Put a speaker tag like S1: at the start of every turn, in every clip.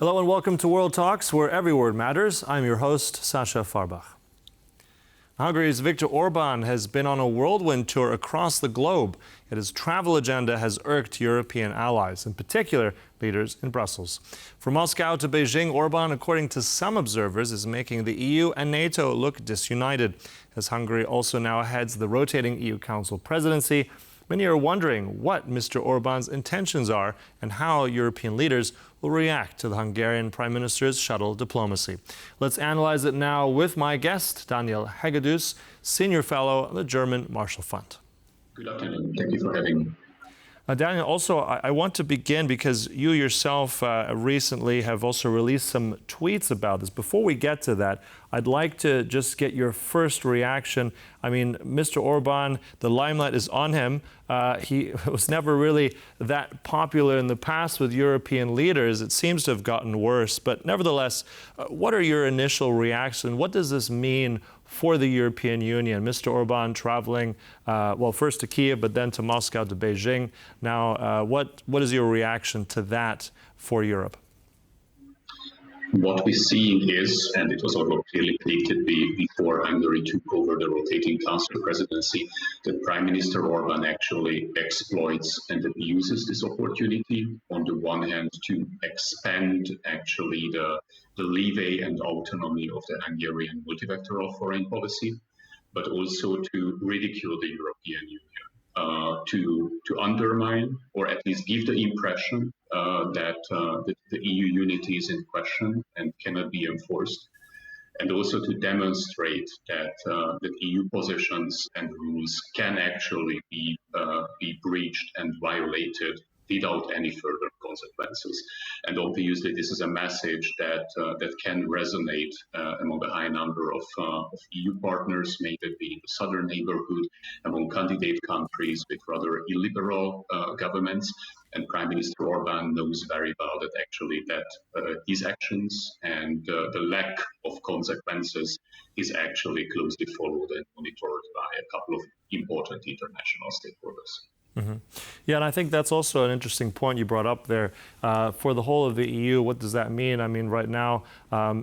S1: Hello and welcome to World Talks, where every word matters. I'm your host, Sasha Farbach. Hungary's Viktor Orbán has been on a whirlwind tour across the globe, yet his travel agenda has irked European allies, in particular leaders in Brussels. From Moscow to Beijing, Orbán, according to some observers, is making the EU and NATO look disunited. As Hungary also now heads the rotating EU Council presidency, many are wondering what Mr. Orbán's intentions are and how European leaders will react to the Hungarian Prime Minister's shuttle diplomacy. Let's analyze it now with my guest, Daniel Hegedüs, Senior Fellow at the German Marshall Fund.
S2: Good afternoon. Thank you for having me.
S1: Daniel, also, I want to begin because you yourself recently have also released some tweets about this. Before we get to that, I'd like to just get your first reaction. I mean, Mr. Orbán, the limelight is on him. He was never really that popular in the past with European leaders. It seems to have gotten worse. But nevertheless, what are your initial reactions? What does this mean for the European Union? Mr. Orbán traveling, well, first to Kiev, but then to Moscow, to Beijing. Now, what is your reaction to that for Europe?
S2: What we see is, and it was also clearly predicted before Hungary took over the rotating council presidency, that Prime Minister Orbán actually exploits and abuses this opportunity, on the one hand, to expand actually the leeway and autonomy of the Hungarian multilateral foreign policy, but also to ridicule the European Union, to undermine or at least give the impression that the EU unity is in question and cannot be enforced, and also to demonstrate that EU positions and rules can actually be breached and violated without any further consequences. And obviously, this is a message that can resonate among a high number of EU partners, maybe in the southern neighborhood, among candidate countries with rather illiberal governments. And Prime Minister Orbán knows very well that actually his actions and the lack of consequences is actually closely followed and monitored by a couple of important international stakeholders.
S1: Mm-hmm. Yeah, and I think that's also an interesting point you brought up there. For the whole of the EU, what does that mean? I mean, right now,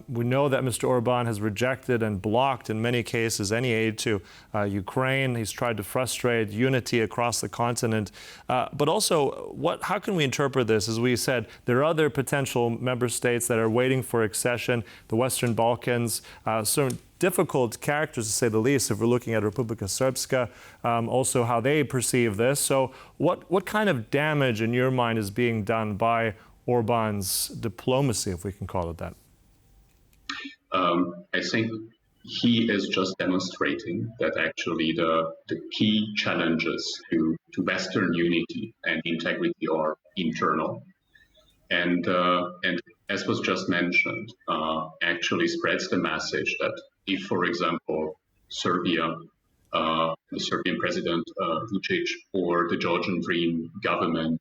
S1: we know that Mr. Orbán has rejected and blocked, in many cases, any aid to Ukraine. He's tried to frustrate unity across the continent. But also, how can we interpret this? As we said, there are other potential member states that are waiting for accession, the Western Balkans, certain difficult characters, to say the least, if we're looking at Republika Srpska, also how they perceive this. So what kind of damage, in your mind, is being done by Orbán's diplomacy, if we can call it that?
S2: I think he is just demonstrating that actually the key challenges to Western unity and integrity are internal. And as was just mentioned, actually spreads the message that if, for example, Serbia, the Serbian President Vučić, or the Georgian Dream government,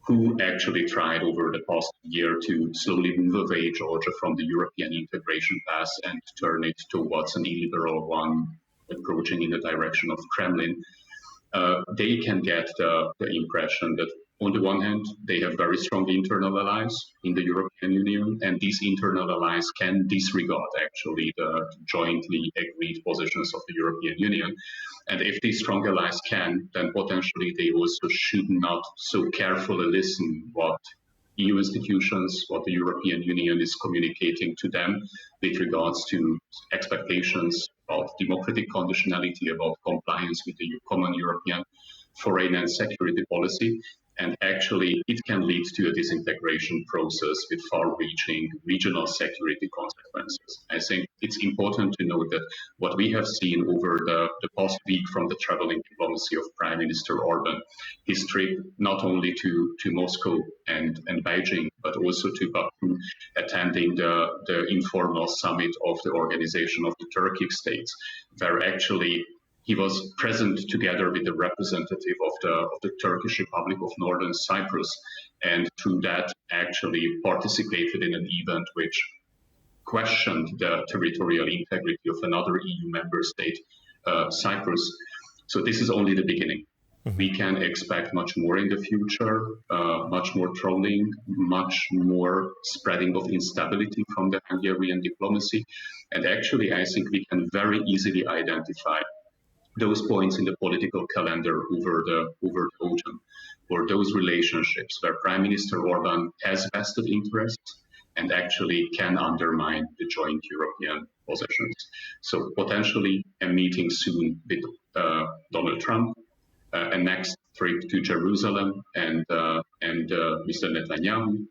S2: who actually tried over the past year to slowly move away Georgia from the European integration path and turn it towards an illiberal one, approaching in the direction of Kremlin, they can get the impression that on the one hand, they have very strong internal allies in the European Union, and these internal allies can disregard actually the jointly agreed positions of the European Union. And if these strong allies can, then potentially they also should not so carefully listen what EU institutions, what the European Union is communicating to them with regards to expectations about democratic conditionality, about compliance with the common European foreign and security policy. And actually, it can lead to a disintegration process with far-reaching regional security consequences. I think it's important to note that what we have seen over the past week from the traveling diplomacy of Prime Minister Orbán, his trip not only to Moscow and Beijing, but also to Baku, attending the informal summit of the Organization of the Turkic States, where actually he was present together with the representative of the Turkish Republic of Northern Cyprus, and through that actually participated in an event which questioned the territorial integrity of another EU member state, Cyprus. So this is only the beginning. We can expect much more in the future, much more trolling, much more spreading of instability from the Hungarian diplomacy. And actually, I think we can very easily identify those points in the political calendar over the autumn, or those relationships where Prime Minister Orbán has vested interests and actually can undermine the joint European positions. So potentially a meeting soon with Donald Trump, a next trip to Jerusalem, and Mr. Netanyahu,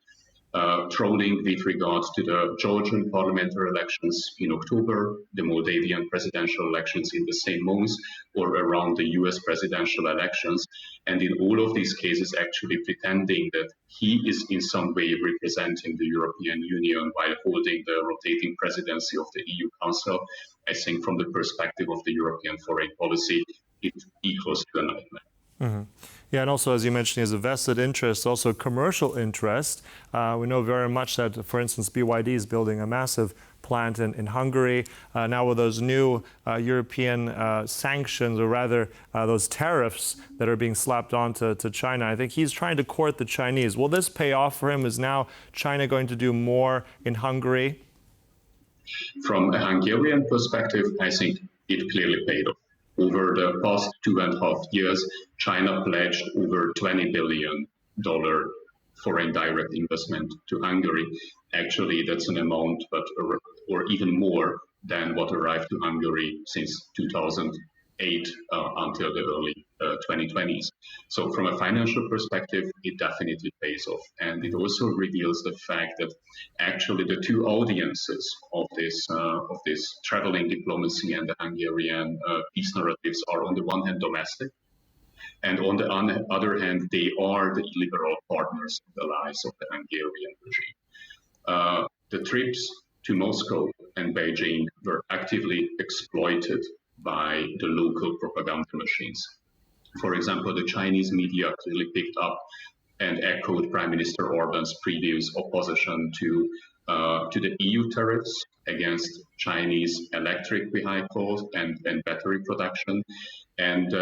S2: trolling with regards to the Georgian parliamentary elections in October, the Moldavian presidential elections in the same month, or around the US presidential elections. And in all of these cases, actually pretending that he is in some way representing the European Union while holding the rotating presidency of the EU Council. I think from the perspective of the European foreign policy, it equals to a nightmare.
S1: Mm-hmm. Yeah, and also, as you mentioned, he has a vested interest, also commercial interest. We know very much that, for instance, BYD is building a massive plant in Hungary. Now with those new European sanctions, or rather those tariffs that are being slapped onto China, I think he's trying to court the Chinese. Will this pay off for him? Is now China going to do more in Hungary?
S2: From a Hungarian perspective, I think it clearly paid off. Over the past 2.5 years, China pledged over $20 billion foreign direct investment to Hungary. Actually, that's an amount, or even more than what arrived to Hungary since 2008 until the early 2020s. So from a financial perspective, it definitely pays off. And it also reveals the fact that actually the two audiences of this traveling diplomacy and the Hungarian peace narratives are, on the one hand, domestic, and on the other hand, they are the illiberal partners and allies of the Hungarian regime. The trips to Moscow and Beijing were actively exploited by the local propaganda machines. For example, the Chinese media clearly picked up and echoed Prime Minister Orbán's previous opposition to the EU tariffs against Chinese electric vehicles and battery production. And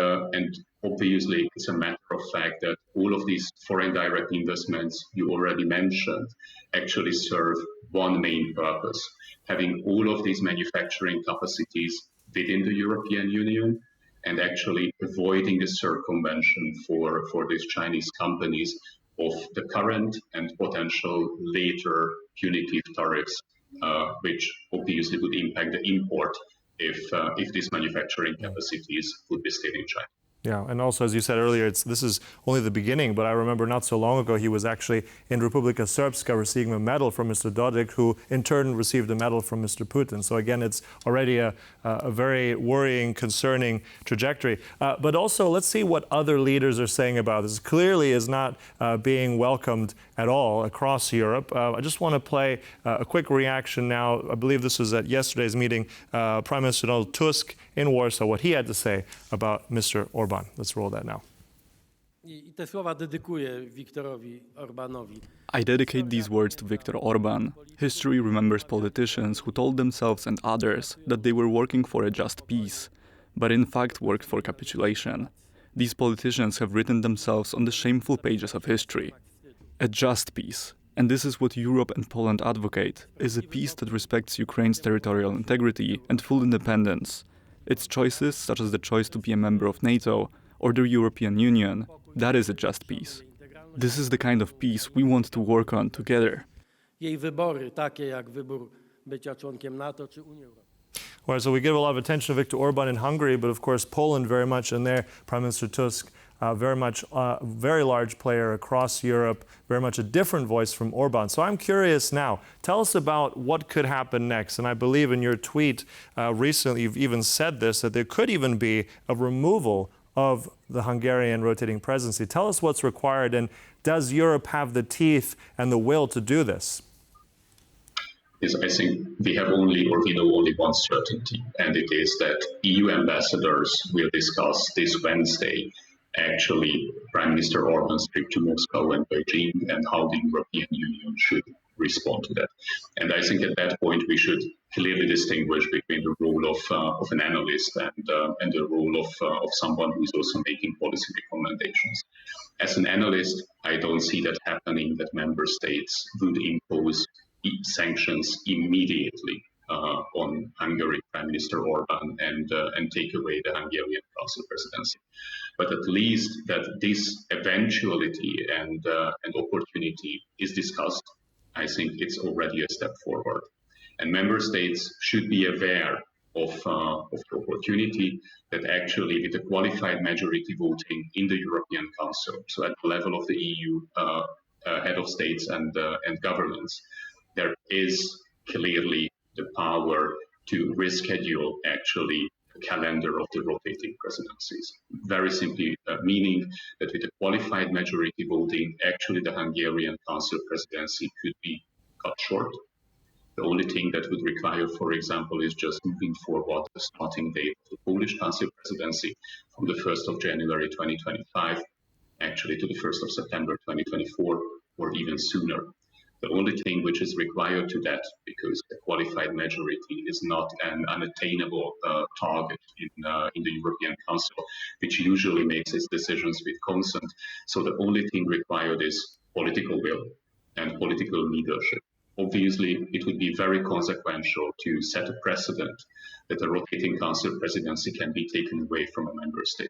S2: obviously, it's a matter of fact that all of these foreign direct investments you already mentioned actually serve one main purpose: having all of these manufacturing capacities within the European Union, and actually avoiding the circumvention for these Chinese companies of the current and potential later punitive tariffs, which obviously would impact the import if these manufacturing capacities would be stayed in China.
S1: Yeah, and also, as you said earlier, this is only the beginning, but I remember not so long ago he was actually in Republika Srpska receiving a medal from Mr. Dodik, who in turn received a medal from Mr. Putin. So again, it's already a very worrying, concerning trajectory. But also, let's see what other leaders are saying about this. Clearly is not being welcomed at all across Europe. I just want to play a quick reaction now. I believe this was at yesterday's meeting, Prime Minister Donald Tusk in Warsaw, what he had to say about Mr. Orbán. Let's roll that now.
S3: I dedicate these words to Viktor Orbán. History remembers politicians who told themselves and others that they were working for a just peace, but in fact worked for capitulation. These politicians have written themselves on the shameful pages of history. A just peace, and this is what Europe and Poland advocate, is a peace that respects Ukraine's territorial integrity and full independence. Its choices, such as the choice to be a member of NATO or the European Union, that is a just peace. This is the kind of peace we want to work on together.
S1: Well, so we give a lot of attention to Viktor Orbán in Hungary, but of course Poland very much in there. Prime Minister Tusk, very much very large player across Europe, very much a different voice from Orbán. So I'm curious now, tell us about what could happen next. And I believe in your tweet recently you've even said this, that there could even be a removal of the Hungarian rotating presidency. Tell us what's required, and does Europe have the teeth and the will to do this?
S2: Is I think we know only one certainty, and it is that EU ambassadors will discuss this Wednesday actually Prime Minister Orbán's trip to Moscow and Beijing and how the European Union should respond to that. And I think at that point we should clearly distinguish between the role of an analyst and the role of someone who's also making policy recommendations. As an analyst, I don't see that happening, that member states would impose sanctions immediately on Hungary, Prime Minister Orbán, and take away the Hungarian Council presidency. But at least that this eventuality and opportunity is discussed, I think it's already a step forward. And member states should be aware of the opportunity that actually with the qualified majority voting in the European Council, so at the level of the EU head of states and governments, there is clearly the power to reschedule actually the calendar of the rotating presidencies. Very simply meaning that with a qualified majority voting, actually the Hungarian Council presidency could be cut short. The only thing that would require, for example, is just moving forward the starting date of the Polish Council presidency from the 1st of January 2025, actually to the 1st of September 2024, or even sooner. The only thing which is required to that, because the qualified majority is not an unattainable target in the European Council, which usually makes its decisions with consent. So the only thing required is political will and political leadership. Obviously, it would be very consequential to set a precedent that the rotating council presidency can be taken away from a member state.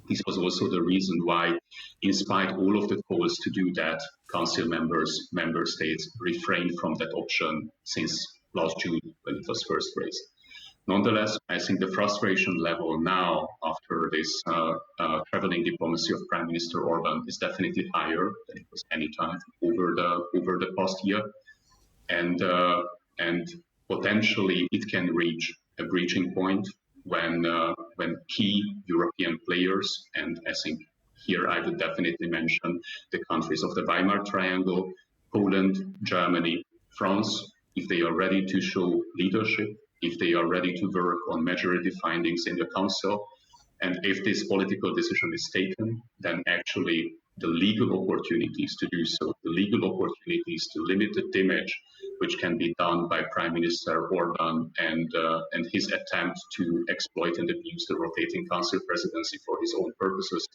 S2: This was also the reason why, in spite of all of the calls to do that, council member states refrained from that option since last June when it was first raised. Nonetheless, I think the frustration level now after this traveling diplomacy of Prime Minister Orbán is definitely higher than it was any time over the past year. And potentially it can reach a breaching point when key European players, and I think here I would definitely mention the countries of the Weimar Triangle, Poland, Germany, France, if they are ready to show leadership, if they are ready to work on majority findings in the Council, and if this political decision is taken, then actually the legal opportunities to do so, the legal opportunities to limit the damage which can be done by Prime Minister Orbán and his attempt to exploit and abuse the rotating council presidency for his own purposes,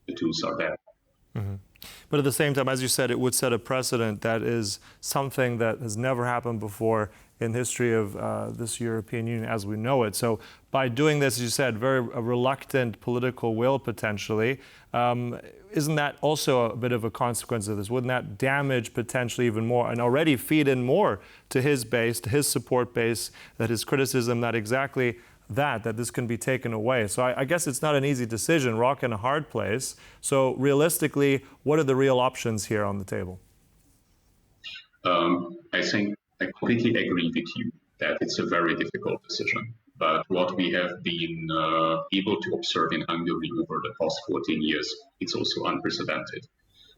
S2: the tools are there.
S1: Mm-hmm. But at the same time, as you said, it would set a precedent that is something that has never happened before in the history of this European Union as we know it. So by doing this, as you said, a reluctant political will potentially, isn't that also a bit of a consequence of this? Wouldn't that damage potentially even more and already feed in more to his base, to his support base, that his criticism, that exactly that this can be taken away? So I guess it's not an easy decision, rock in a hard place. So realistically, what are the real options here on the table?
S2: I think I completely agree with you that it's a very difficult decision. But what we have been able to observe in Hungary over the past 14 years, it's also unprecedented.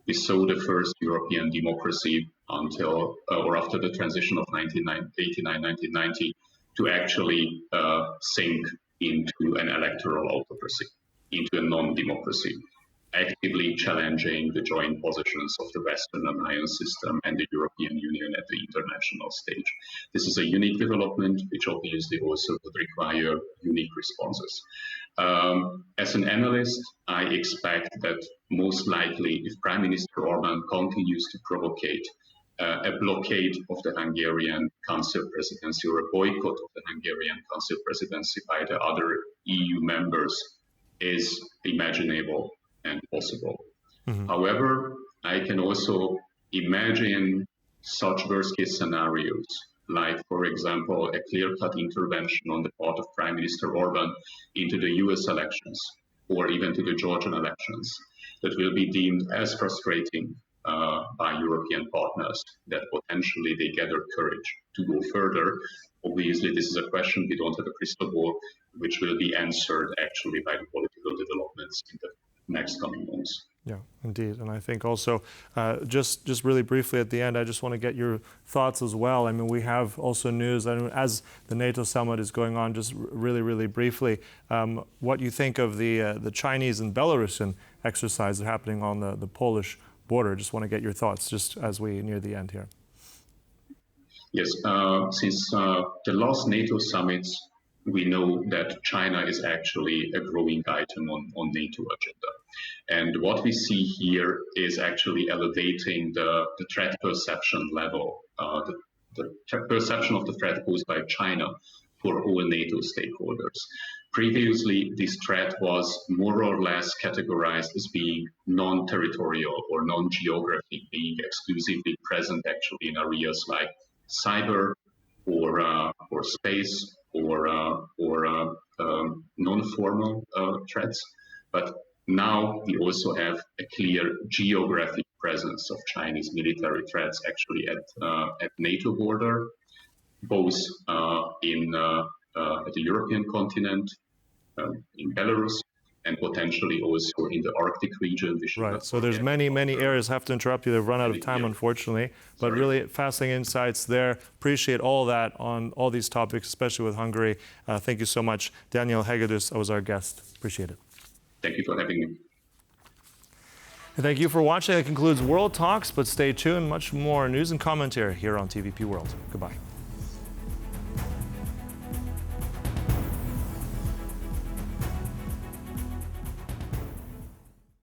S2: We saw the first European democracy until or after the transition of 1989-1990 to actually sink into an electoral autocracy, into a non-democracy, actively challenging the joint positions of the Western alliance system and the European Union at the international stage. This is a unique development, which obviously also would require unique responses. As an analyst, I expect that most likely, if Prime Minister Orbán continues to provocate a blockade of the Hungarian Council presidency or a boycott of the Hungarian Council presidency by the other EU members is imaginable and possible. Mm-hmm. However, I can also imagine such worst-case scenarios, like, for example, a clear-cut intervention on the part of Prime Minister Orbán into the US elections or even to the Georgian elections that will be deemed as frustrating by European partners that potentially they gather courage to go further. Obviously, this is a question we don't have a crystal ball, which will be answered actually by the political developments in the next coming months.
S1: Yeah, indeed. And I think also, just really briefly at the end, I just want to get your thoughts as well. I mean, we have also news, as the NATO summit is going on, just really briefly, what you think of the Chinese and Belarusian exercises happening on the Polish border. Just want to get your thoughts just as we near the end here.
S2: Yes, since the last NATO summits, we know that China is actually a growing item on NATO agenda. And what we see here is actually elevating the threat perception level, the perception of the threat posed by China for all NATO stakeholders. Previously, this threat was more or less categorized as being non-territorial or non-geographic, being exclusively present actually in areas like cyber or space or non-formal threats. But now we also have a clear geographic presence of Chinese military threats actually at NATO border, both at the European continent, in Belarus, and potentially also in the Arctic region.
S1: Right. So there's many areas. I have to interrupt you. They've run out of time, unfortunately. But really fascinating insights there. Appreciate all that on all these topics, especially with Hungary. Thank you so much. Daniel Hegedüs was our guest. Appreciate it.
S2: Thank you for having me.
S1: And thank you for watching. That concludes World Talks, but stay tuned. Much more news and commentary here on TVP World. Goodbye.